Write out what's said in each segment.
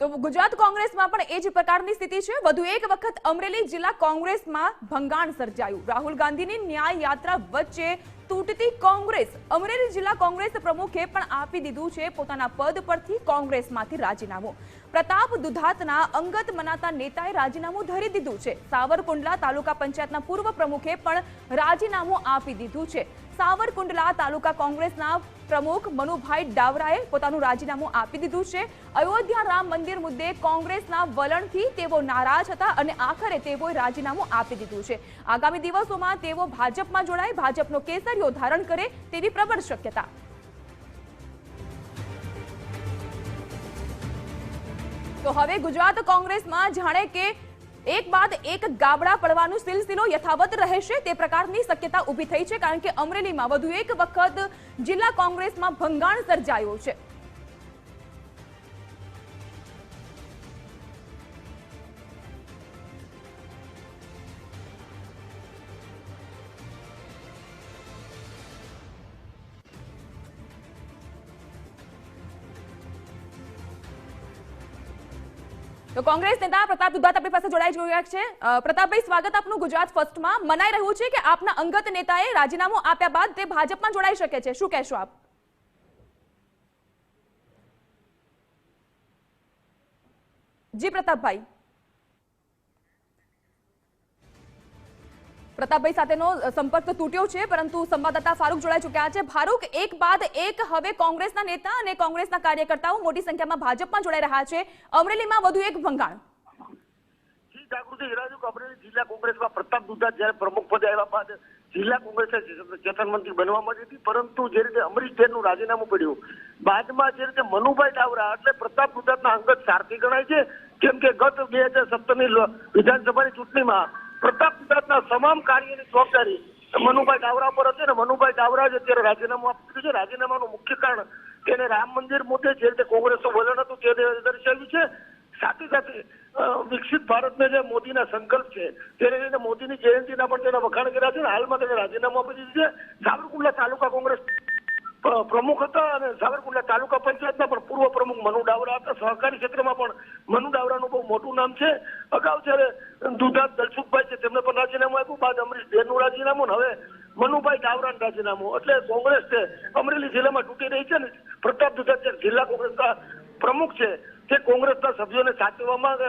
તો ગુજરાત કોંગ્રેસમાં પણ એ જ પ્રકારની સ્થિતિ છે। વધુ એક વખત અમરેલી જિલ્લા કોંગ્રેસમાં ભંગાણ સર્જાયું। રાહુલ ગાંધીની ન્યાય યાત્રા વચ્ચે તૂટતી કોંગ્રેસ। અમરેલી જિલ્લા કોંગ્રેસ પ્રમુખે પણ આપી દીધું છે પોતાના પદ પરથી કોંગ્રેસમાંથી રાજીનામું। પ્રતાપ દુધાતના અંગત મનાતા નેતાએ રાજીનામું ધરી દીધું છે। સાવરકુંડલા તાલુકા પંચાયતના પૂર્વ પ્રમુખે પણ રાજીનામું આપી દીધું છે। સાવરકુંડલા તાલુકા કોંગ્રેસના પ્રમુખ મનુભાઈ ડાવરાએ પોતાનું રાજીનામું આપી દીધું છે। અયોધ્યા રામ મંદિર મુદ્દે કોંગ્રેસના વલણથી તેઓ નારાજ હતા અને આખરે તેઓએ રાજીનામું આપી દીધું છે। આગામી દિવસોમાં તેઓ ભાજપમાં જોડાય, ભાજપનો કેસરીઓ ધારણ કરે તેવી પ્રબળ શક્યતા। તો હવે ગુજરાત કોંગ્રેસમાં જાણે કે એક બાદ એક ગાબડા પડવાનો સિલસિલો યથાવત રહેશે તે પ્રકારની શક્યતા ઊભી થઈ છે, કારણ કે અમરેલીમાં વધુ એક વખત જિલ્લા કોંગ્રેસમાં ભંગાણ સર્જાયું છે। તો કોંગ્રેસ નેતા પ્રતાપ દુધાત આપણી પાસે જોડાઈ ગયા છે। પ્રતાપભાઈ, સ્વાગત આપનું ગુજરાત ફર્સ્ટમાં। મનાઈ રહ્યું છે કે આપના અંગત નેતાએ રાજીનામું આપ્યા બાદ તે ભાજપમાં જોડાઈ શકે છે, શું કહેશો આપ? જી પ્રતાપભાઈ, પ્રતાપભાઈ સાથેનો સંપર્ક તો તૂટ્યો છે, પરંતુ સંવાદદાતા ફારૂક જોડાઈ ચૂક્યા છે। ફારૂક, એક બાદ એક હવે કોંગ્રેસના નેતા અને કોંગ્રેસના કાર્યકર્તાઓ મોટી સંખ્યામાં ભાજપમાં જોડાઈ રહ્યા છે। અમરેલીમાં વધુ એક ભંગાણ। જાગૃતિ હિરાજુ અમરેલી જિલ્લા કોંગ્રેસમાં પ્રતાપ દુધાત જ્યારે પ્રમુખ પદે આવ્યા બાદ જિલ્લા કોંગ્રેસે ચેતન મંત્રી બનવા માંડી હતી, પરંતુ જે રીતે અમરીશ ઢેરનું રાજીનામું પડ્યું બાદમાં જે રીતે મનુભાઈ ડાવરા એટલે પ્રતાપ દુધાતના અંગત સારથી ગણાય છે, કેમ કે ગત 2017ની વિધાનસભાની ચૂંટણીમાં પ્રતાપ દુધાતના તમામ કાર્યની જવાબદારી મનુભાઈ ડાવરા પર હતી અને મનુભાઈ ડાવરા જ અત્યારે રાજીનામું આપી દીધું છે। રાજીનામાનું મુખ્ય કારણ તેને રામ મંદિર મુદ્દે જે રીતે કોંગ્રેસનું વલણ હતું તે દર્શાવ્યું છે। સાથે સાથે વિકસિત ભારતને જે મોદીના સંકલ્પ છે તેને લઈને મોદીની જયંતિના પણ તેના વખાણ કર્યા છે। હાલમાં તેને રાજીનામું આપી દીધું છે। સાવરકુંડલા તાલુકા કોંગ્રેસ પ્રમુખ હતા અને સાવરકુંડલા તાલુકા પંચાયતના પણ પૂર્વ પ્રમુખ મનુ ડાવરા હતા। સહકારી ક્ષેત્રમાં પણ મનુ ડાવરાનું બહુ મોટું નામ છે। અગાઉ જયારે દુધાત દલસુખભાઈ છે તેમને પણ રાજીનામું આપ્યું, બાદ અમરીશ ઢેરનું રાજીનામું, હવે મનુભાઈ ડાવરાનું રાજીનામું, એટલે કોંગ્રેસ છે અમરેલી જિલ્લામાં તૂટી રહી છે ને પ્રતાપ દુધાત જે જિલ્લા કોંગ્રેસના પ્રમુખ છે તે કોંગ્રેસના સભ્યોને સાચવવામાં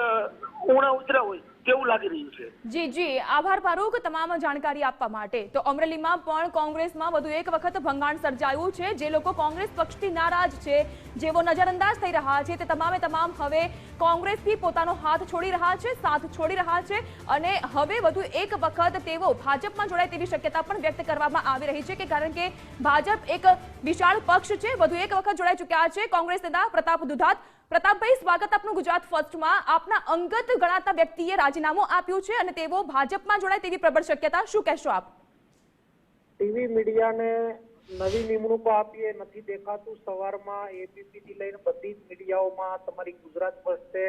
ઉણા ઉતર્યા હોય તેવું લાગી રહ્યું છે। જી જી, આભાર ફારૂક તમામ જાણકારી આપવા માટે। તો અમરેલીમાં પણ કોંગ્રેસમાં વધુ એક વખત ભંગાણ સર્જાયું છે। જે લોકો કોંગ્રેસ પક્ષથી નારાજ છે, જેઓ નજરઅંદાજ થઈ રહ્યા છે, તે તમામે તમામ હવે કોંગ્રેસથી પોતાનો હાથ છોડી રહ્યા છે, સાથ છોડી રહ્યા છે અને હવે વધુ એક વખત તેઓ ભાજપમાં જોડાય તેવી શક્યતા પણ વ્યક્ત કરવામાં આવી રહી છે, કે કારણ કે ભાજપ એક વિશાળ પક્ષ છે। વધુ એક વખત જોડાઈ ચૂક્યા છે કોંગ્રેસ નેતા પ્રતાપ દુધાત। પ્રતાપભાઈ, સ્વાગત આપનું ગુજરાત ફર્સ્ટમાં। આપના અંગત ગણાતા વ્યક્તિએ રાજીનામું આપ્યું છે અને તેઓ ભાજપમાં જોડાય તેવી પ્રબળ શક્યતા, શું કહેશો આપ? ટીવી મીડિયાને નવી નિમણૂકો આપીએ નથી દેખાતું। સવારમાં એબીપી થી લઈને બધી જ મીડિયાઓમાં તમારી ગુજરાત ફર્સ્ટે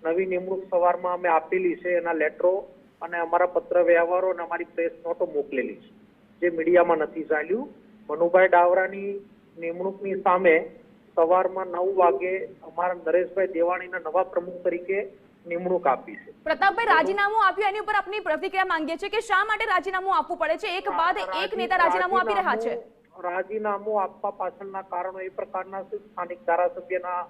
નવી નિમણૂક સવારમાં અમે આપેલી છે, એના લેટરો અને અમારા પત્ર વ્યવહારો અને અમારી પ્રેસ નોટો મોકલેલી છે, જે મીડિયામાં નથી ચાલ્યું। મનુભાઈ ડાવરાની નિમણૂકની સામે સવારમાં 9 વાગે અમારા નરેશભાઈ દેવાણીના નવા પ્રમુખ તરીકે નિમણૂક આપી છે। પ્રતાપભાઈ, રાજીનામું આપ્યું એની ઉપર આપની પ્રતિક્રિયા માંગીએ છીએ કે શા માટે રાજીનામું આપવું પડે છે? એક બાદ એક નેતા રાજીનામું આપી રહ્યા છે। રાજીનામું આપવા પાછળના કારણો એ પ્રકારના છે, સ્થાનિક ધારાસભ્યના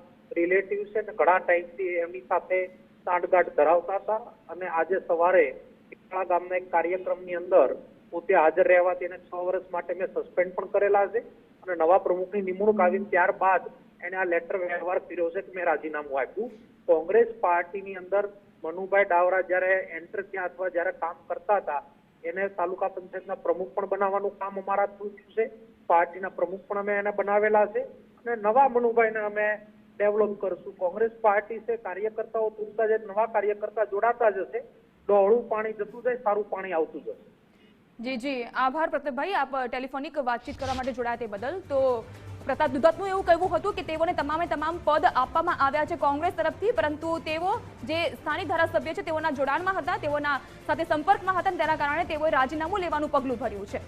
રિલેટિવ છે અને ઘણા ટાઈમથી એમની સાથે સાંઠગાંઠ ધરાવતા હતા અને આજે સવારે ટીકળા ગામના એક કાર્યક્રમની અંદર પોતે હાજર રહેવા તેને 6 વર્ષ માટે મેં સસ્પેન્ડ પણ કરેલા છે અને નવા પ્રમુખની નિમણૂક આવી ત્યારબાદ એને આ લેટર વ્યવહાર કર્યો છે કે મેં રાજીનામું આપ્યું। કોંગ્રેસ પાર્ટીની અંદર મનુભાઈ ડાવરા જયારે એન્ટર થયા અથવા જયારે કામ કરતા હતા એને તાલુકા પંચાયતના પ્રમુખ પણ બનાવવાનું કામ અમારા થયું છે। પાર્ટીના પ્રમુખ પણ અમે એને બનાવેલા છે અને નવા મનુભાઈને અમે ડેવલપ કરશું। કોંગ્રેસ પાર્ટી છે, કાર્યકર્તાઓ તૂટતા જાય, નવા કાર્યકર્તા જોડાતા જશે, ડોહળું પાણી જતું જાય, સારું પાણી આવતું જશે। જી જી, આભાર પ્રતાપભાઈ, આપ ટેલિફોનિક વાતચીત કરવા માટે જોડાયા તે બદલ। તો પ્રતાપ દુધાતનું એવું કહેવું હતું કે તેઓને તમામે તમામ પદ આપવામાં આવ્યા છે કોંગ્રેસ તરફથી, પરંતુ તેઓ જે સ્થાનિક ધારાસભ્ય છે તેઓના જોડાણમાં હતા, તેઓના સાથે સંપર્કમાં હતા, તેના કારણે તેઓએ રાજીનામું લેવાનું પગલું ભર્યું છે।